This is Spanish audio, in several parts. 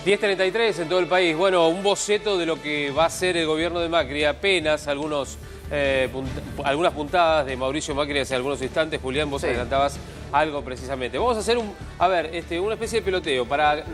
10:33 en todo el país. Bueno, un boceto de lo que va a ser el gobierno de Macri. Apenas algunas puntadas de Mauricio Macri hace algunos instantes. Julián, vos adelantabas algo precisamente. Vamos a hacer una especie de peloteo para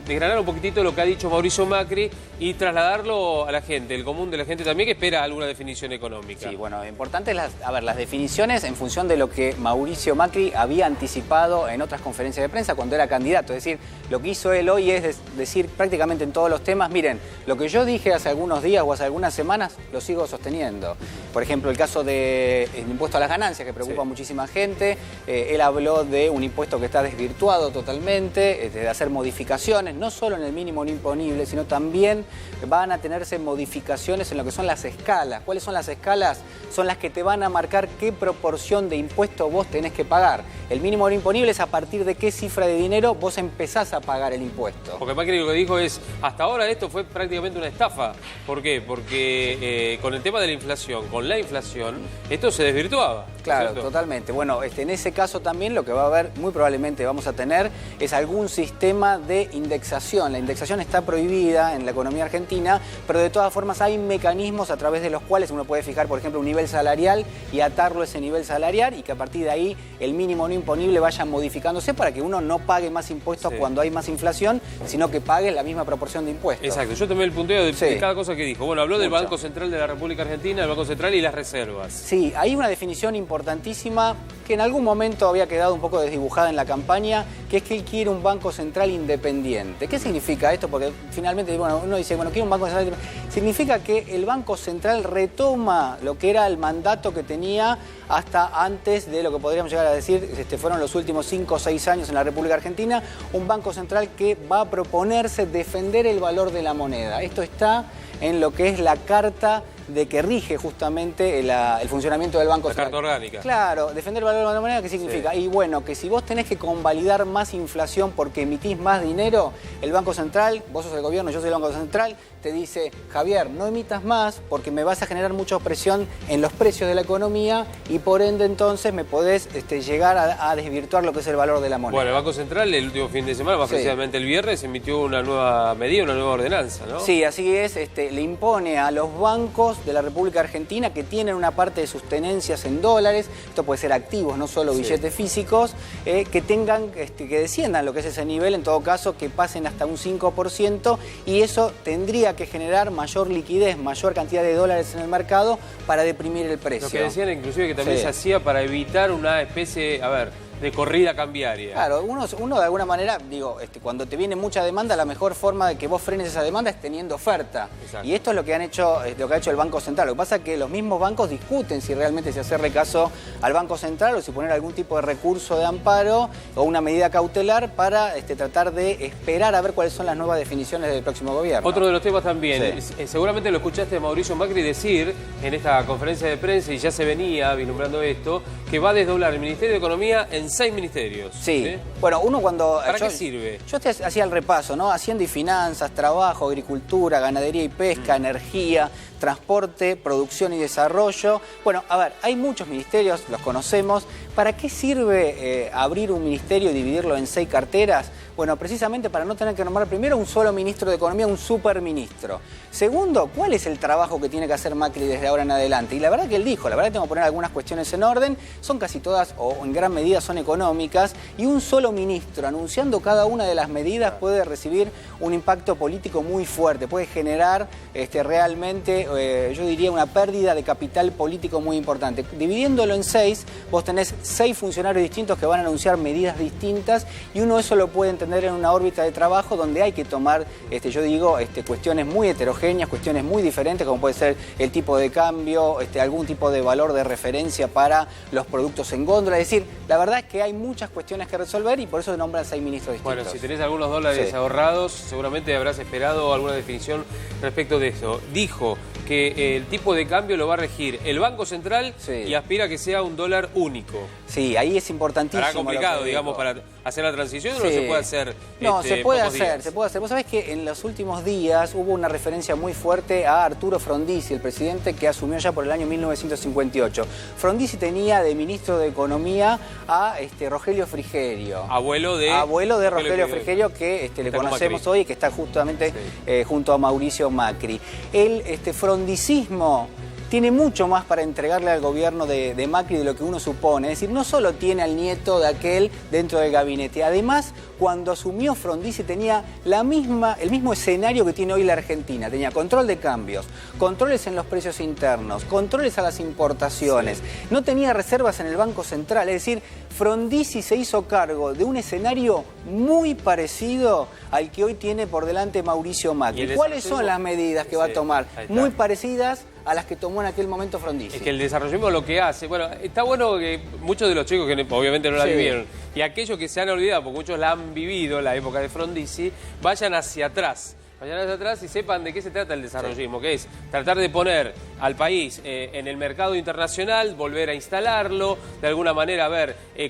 desgranar un poquitito lo que ha dicho Mauricio Macri y trasladarlo a la gente, el común de la gente también, que espera alguna definición económica. Sí, bueno, importante las definiciones en función de lo que Mauricio Macri había anticipado en otras conferencias de prensa cuando era candidato. Es decir, lo que hizo él hoy es decir prácticamente en todos los temas, miren, lo que yo dije hace algunos días o hace algunas semanas, lo sigo sosteniendo. Por ejemplo, el caso del impuesto a las ganancias, que preocupa a muchísima gente. Él habló de un impuesto que está desvirtuado totalmente, de hacer modificaciones, no solo en el mínimo no imponible, sino también van a tenerse modificaciones en lo que son las escalas. ¿Cuáles son las escalas? Son las que te van a marcar qué proporción de impuesto vos tenés que pagar. El mínimo no imponible es a partir de qué cifra de dinero vos empezás a pagar el impuesto. Porque Macri lo que dijo es, hasta ahora esto fue prácticamente una estafa. ¿Por qué? Porque con el tema de la inflación, con la inflación, esto se desvirtuaba. Claro, ¿cierto? totalmente. Bueno, en ese caso también lo que va a haber, muy probablemente vamos a tener, es algún sistema de indexación. La indexación está prohibida en la economía argentina, pero de todas formas hay mecanismos a través de los cuales uno puede fijar, por ejemplo, un nivel salarial y atarlo a ese nivel salarial y que a partir de ahí el mínimo no imponible vaya modificándose para que uno no pague más impuestos cuando hay más inflación, sino que pague la misma proporción de impuestos. Exacto. Yo tomé el punteo de cada cosa que dijo. Bueno, habló del Banco Central de la República Argentina, el Banco Central y las reservas. Sí, hay una definición importantísima que en algún momento había quedado un poco desdibujada en la campaña, que es que él quiere un Banco Central independiente. ¿Qué significa esto? Porque finalmente uno dice, bueno, quiere un Banco Central independiente. Significa que el Banco Central retoma lo que era el mandato que tenía hasta antes de lo que podríamos llegar a decir, fueron los últimos 5 o 6 años en la República Argentina, un Banco Central que va a proponerse defender el valor de la moneda. Esto está en lo que es la carta de que rige justamente el funcionamiento del Banco Central. La carta orgánica. Claro, defender el valor de la moneda, ¿qué significa? Y bueno, que si vos tenés que convalidar más inflación porque emitís más dinero, el Banco Central, vos sos el gobierno, yo soy el Banco Central, te dice, Javier, no emitas más porque me vas a generar mucha presión en los precios de la economía y por ende entonces me podés llegar a desvirtuar lo que es el valor de la moneda. Bueno, el Banco Central el último fin de semana, más precisamente el viernes, emitió una nueva medida, una nueva ordenanza, ¿no? Sí, así es, le impone a los bancos de la República Argentina que tienen una parte de sus tenencias en dólares, esto puede ser activos, no solo billetes físicos, que tengan, que desciendan lo que es ese nivel, en todo caso que pasen hasta un 5% y eso tendría que generar mayor liquidez, mayor cantidad de dólares en el mercado para deprimir el precio. Lo que decían inclusive que también se hacía para evitar una especie, de corrida cambiaria. Claro, uno de alguna manera, cuando te viene mucha demanda, la mejor forma de que vos frenes esa demanda es teniendo oferta. Exacto. Y esto es lo que ha hecho el Banco Central. Lo que pasa es que los mismos bancos discuten si realmente se hacerle caso al Banco Central o si poner algún tipo de recurso de amparo o una medida cautelar para tratar de esperar a ver cuáles son las nuevas definiciones del próximo gobierno. Otro de los temas también, seguramente lo escuchaste a Mauricio Macri decir en esta conferencia de prensa, y ya se venía vislumbrando esto, que va a desdoblar el Ministerio de Economía en 6 ministerios. Sí. Bueno, uno cuando... ¿Para qué sirve? Yo hacía el repaso, ¿no? Hacienda y finanzas, trabajo, agricultura, ganadería y pesca, energía, transporte, producción y desarrollo. Bueno, hay muchos ministerios, los conocemos. ¿Para qué sirve abrir un ministerio y dividirlo en 6 carteras? Bueno, precisamente para no tener que nombrar primero un solo ministro de Economía, un superministro. Segundo, ¿cuál es el trabajo que tiene que hacer Macri desde ahora en adelante? Y la verdad que él dijo, la verdad que tengo que poner algunas cuestiones en orden, son casi todas o en gran medida son económicas, y un solo ministro anunciando cada una de las medidas puede recibir un impacto político muy fuerte, puede generar realmente, yo diría, una pérdida de capital político muy importante. Dividiéndolo en 6, vos tenés 6 funcionarios distintos que van a anunciar medidas distintas y uno eso lo puede entender en una órbita de trabajo donde hay que tomar, cuestiones muy heterogéneas, cuestiones muy diferentes, como puede ser el tipo de cambio, algún tipo de valor de referencia para los productos en góndola. Es decir, la verdad es que hay muchas cuestiones que resolver y por eso se nombran 6 ministros distintos. Bueno, si tenés algunos dólares ahorrados, seguramente habrás esperado alguna definición respecto de eso. Dijo que el tipo de cambio lo va a regir el Banco Central y aspira a que sea un dólar único. Sí, ahí es importantísimo. Será complicado, digamos, para hacer la transición, ¿o no se puede hacer? No, se puede hacer, se puede hacer. Vos sabés que en los últimos días hubo una referencia muy fuerte a Arturo Frondizi, el presidente que asumió ya por el año 1958. Frondizi tenía de ministro de Economía a Rogelio Frigerio. Abuelo de Rogelio Frigerio, que le conocemos hoy y que está justamente junto a Mauricio Macri. El frondicismo tiene mucho más para entregarle al gobierno de Macri de lo que uno supone. Es decir, no solo tiene al nieto de aquel dentro del gabinete. Además, cuando asumió Frondizi tenía el mismo escenario que tiene hoy la Argentina. Tenía control de cambios, controles en los precios internos, controles a las importaciones. No tenía reservas en el Banco Central. Es decir, Frondizi se hizo cargo de un escenario muy parecido al que hoy tiene por delante Mauricio Macri. ¿Cuáles son las medidas que va a tomar? Muy parecidas a las que tomó en aquel momento Frondizi. Es que el desarrollismo lo que hace, bueno, está bueno que muchos de los chicos que obviamente no la vivieron, y aquellos que se han olvidado, porque muchos la han vivido, la época de Frondizi, vayan hacia atrás y sepan de qué se trata el desarrollismo, que es tratar de poner al país en el mercado internacional, volver a instalarlo, de alguna manera,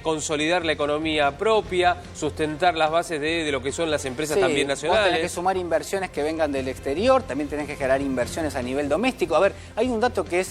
consolidar la economía propia, sustentar las bases de lo que son las empresas también nacionales. Vos tenés que sumar inversiones que vengan del exterior, también tenés que generar inversiones a nivel doméstico. A ver, hay un dato que es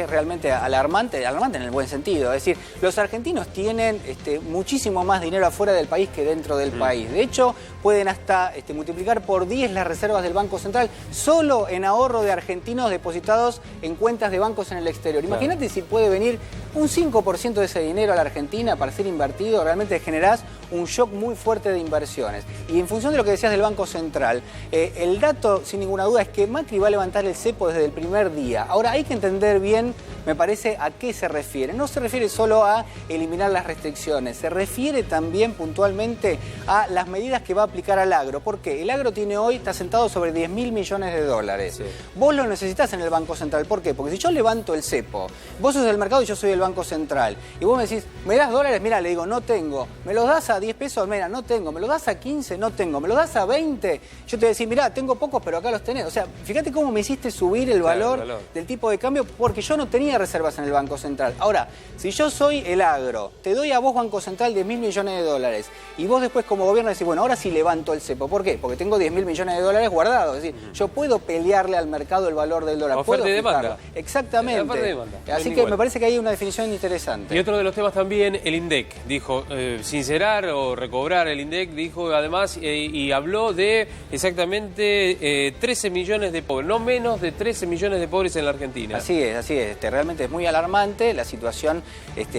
realmente alarmante en el buen sentido. Es decir, los argentinos tienen muchísimo más dinero afuera del país que dentro del país. De hecho, pueden hasta multiplicar por 10 las reservas del Banco Central solo en ahorro de argentinos depositados en cuentas de bancos en el exterior. Imagínate si puede venir un 5% de ese dinero a la Argentina para ser invertido, realmente generás un shock muy fuerte de inversiones. Y en función de lo que decías del Banco Central, el dato, sin ninguna duda, es que Macri va a levantar el cepo desde el primer día. Ahora, hay que entender bien, me parece, a qué se refiere. No se refiere solo a eliminar las restricciones, se refiere también puntualmente a las medidas que va a aplicar al agro. ¿Por qué? El agro está sentado sobre 10.000 millones de dólares. Sí. Vos lo necesitas en el Banco Central. ¿Por qué? Porque si yo levanto el cepo, vos sos del mercado y yo soy el Banco Central, y vos me decís, ¿me das dólares? Mira, le digo, no tengo. ¿Me los das a 10 pesos? Mira, no tengo. ¿Me los das a 15? No tengo. ¿Me los das a 20? Yo te voy a decir, mirá, tengo pocos, pero acá los tenés. O sea, fíjate cómo me hiciste subir el valor del tipo de cambio, porque yo no tenía reservas en el Banco Central. Ahora, si yo soy el agro, te doy a vos, Banco Central, 10.000 millones de dólares, y vos después como gobierno decís, bueno, ahora sí levanto el cepo. ¿Por qué? Porque tengo 10.000 millones de dólares guardados. Es decir, yo puedo pelearle al mercado el valor del dólar. Oferta y demanda. Exactamente. Oferta y demanda. Así que me parece que hay una definición interesante. Y otro de los temas también, el INDEC. Dijo, sincerar o recobrar el INDEC, dijo además, y habló de exactamente 13 millones de pobres, no menos de 13 millones de pobres en la Argentina. Así es. Realmente es muy alarmante la situación.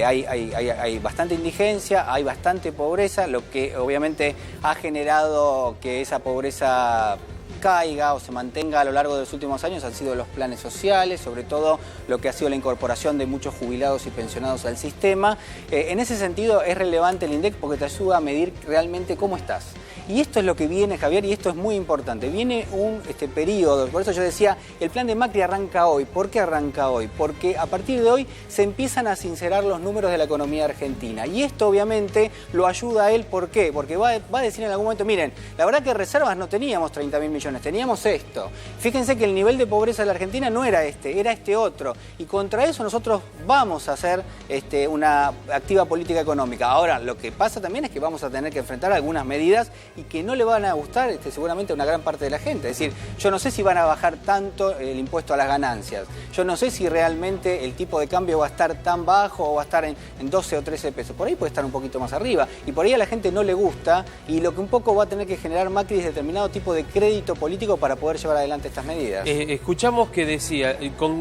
Hay bastante indigencia, hay bastante pobreza, lo que obviamente ha generado que esa pobreza caiga o se mantenga a lo largo de los últimos años han sido los planes sociales, sobre todo lo que ha sido la incorporación de muchos jubilados y pensionados al sistema. En ese sentido es relevante el INDEC porque te ayuda a medir realmente cómo estás. Y esto es lo que viene, Javier, y esto es muy importante. Viene un periodo, por eso yo decía, el plan de Macri arranca hoy. ¿Por qué arranca hoy? Porque a partir de hoy se empiezan a sincerar los números de la economía argentina. Y esto obviamente lo ayuda a él, ¿por qué? Porque va a decir en algún momento, miren, la verdad que reservas no teníamos 30.000 millones, teníamos esto. Fíjense que el nivel de pobreza de la Argentina no era era este otro. Y contra eso nosotros vamos a hacer una activa política económica. Ahora, lo que pasa también es que vamos a tener que enfrentar algunas medidas y que no le van a gustar seguramente a una gran parte de la gente. Es decir, yo no sé si van a bajar tanto el impuesto a las ganancias. Yo no sé si realmente el tipo de cambio va a estar tan bajo o va a estar en 12 o 13 pesos. Por ahí puede estar un poquito más arriba. Y por ahí a la gente no le gusta y lo que un poco va a tener que generar Macri es determinado tipo de crédito político para poder llevar adelante estas medidas. Escuchamos que decía,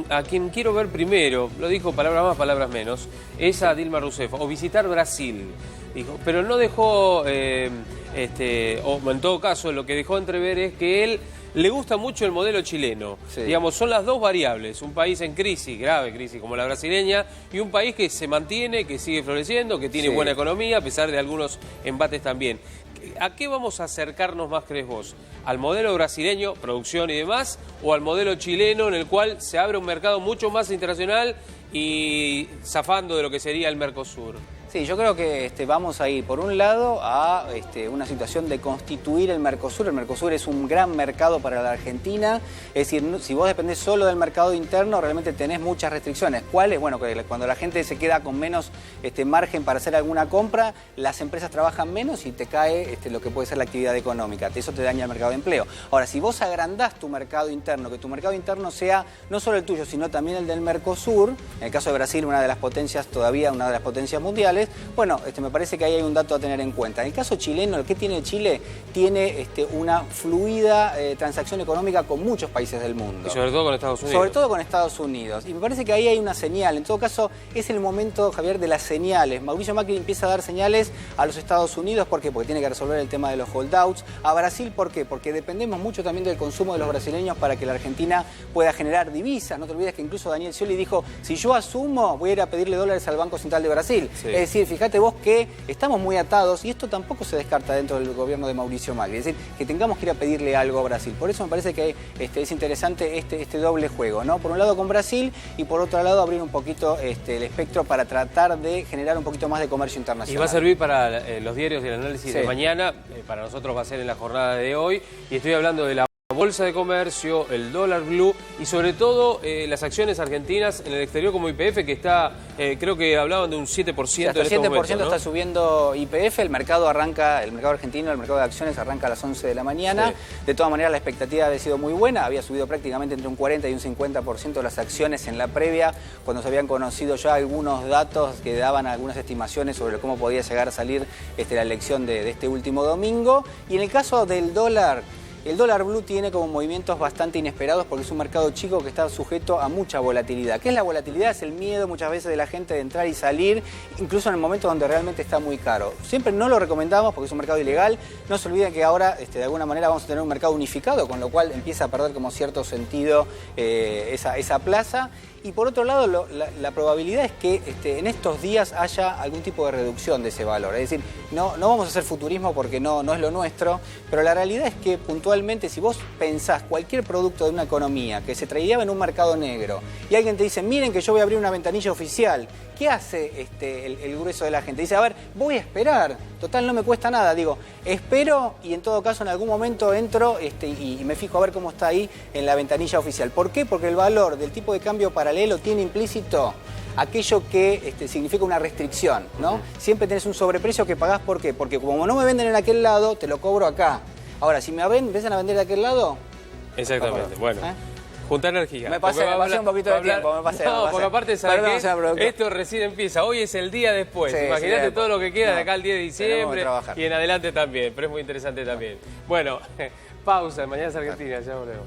a quien quiero ver primero, lo dijo palabras más, palabras menos, es a Dilma Rousseff, o visitar Brasil. Dijo, pero no dejó, o en todo caso, lo que dejó entrever es que él le gusta mucho el modelo chileno. Sí. Digamos, son las dos variables, un país en crisis, grave crisis como la brasileña, y un país que se mantiene, que sigue floreciendo, que tiene buena economía, a pesar de algunos embates también. ¿A qué vamos a acercarnos más, crees vos? ¿Al modelo brasileño, producción y demás, o al modelo chileno en el cual se abre un mercado mucho más internacional y zafando de lo que sería el Mercosur? Sí, yo creo que vamos a ir, por un lado, a una situación de constituir el Mercosur. El Mercosur es un gran mercado para la Argentina. Es decir, si vos dependés solo del mercado interno, realmente tenés muchas restricciones. ¿Cuáles? Bueno, que cuando la gente se queda con menos margen para hacer alguna compra, las empresas trabajan menos y te cae lo que puede ser la actividad económica. Eso te daña el mercado de empleo. Ahora, si vos agrandás tu mercado interno, que tu mercado interno sea no solo el tuyo, sino también el del Mercosur, en el caso de Brasil, una de las potencias mundiales, bueno, me parece que ahí hay un dato a tener en cuenta. En el caso chileno, ¿qué tiene Chile? Tiene una fluida transacción económica con muchos países del mundo. Y sobre todo con Estados Unidos. Sobre todo con Estados Unidos. Y me parece que ahí hay una señal. En todo caso, es el momento, Javier, de las señales. Mauricio Macri empieza a dar señales a los Estados Unidos. ¿Por qué? Porque tiene que resolver el tema de los holdouts. A Brasil, ¿por qué? Porque dependemos mucho también del consumo de los brasileños para que la Argentina pueda generar divisas. No te olvides que incluso Daniel Scioli dijo, si yo asumo, voy a ir a pedirle dólares al Banco Central de Brasil. Sí. Es decir, fíjate vos que estamos muy atados y esto tampoco se descarta dentro del gobierno de Mauricio Macri. Es decir, que tengamos que ir a pedirle algo a Brasil. Por eso me parece que es interesante este doble juego, ¿no? Por un lado con Brasil y por otro lado abrir un poquito el espectro para tratar de generar un poquito más de comercio internacional. Y va a servir para los diarios y el análisis de mañana. Para nosotros va a ser en la jornada de hoy. Y estoy hablando de la bolsa de comercio, el dólar blue y sobre todo las acciones argentinas en el exterior como YPF, que está, creo que hablaban de un 7%. Sí, hasta el 7% momentos, ¿no? Está subiendo YPF, el mercado argentino, el mercado de acciones arranca a las 11 de la mañana. Sí. De todas maneras la expectativa había sido muy buena, había subido prácticamente entre un 40 y un 50% de las acciones en la previa, cuando se habían conocido ya algunos datos que daban algunas estimaciones sobre cómo podía llegar a salir la elección de este último domingo. Y en el caso del dólar, el dólar blue tiene como movimientos bastante inesperados porque es un mercado chico que está sujeto a mucha volatilidad. ¿Qué es la volatilidad? Es el miedo muchas veces de la gente de entrar y salir, incluso en el momento donde realmente está muy caro. Siempre no lo recomendamos porque es un mercado ilegal. No se olviden que ahora de alguna manera vamos a tener un mercado unificado, con lo cual empieza a perder como cierto sentido esa plaza. Y por otro lado, la probabilidad es que en estos días haya algún tipo de reducción de ese valor. Es decir, no vamos a hacer futurismo porque no es lo nuestro, pero la realidad es que puntualmente si vos pensás cualquier producto de una economía que se tradeaba en un mercado negro y alguien te dice, miren que yo voy a abrir una ventanilla oficial, ¿qué hace el grueso de la gente? Dice, a ver, voy a esperar, total no me cuesta nada. Digo, espero y en todo caso en algún momento entro y me fijo a ver cómo está ahí en la ventanilla oficial. ¿Por qué? Porque el valor del tipo de cambio paralelo tiene implícito aquello que significa una restricción, ¿no? Siempre tenés un sobreprecio que pagás, ¿por qué? Porque como no me venden en aquel lado, te lo cobro acá. Ahora, si me empiezan a vender de aquel lado... Exactamente, bueno. Juntar energía. Me pasé un poquito de tiempo, me pasé. Porque aparte, ¿sabes qué? Esto recién empieza. Hoy es el día después. Sí, imagínate todo lo que queda de acá al 10 de diciembre y en adelante también. Pero es muy interesante también. Bueno, pausa. Mañana es Argentina. Ya volvemos.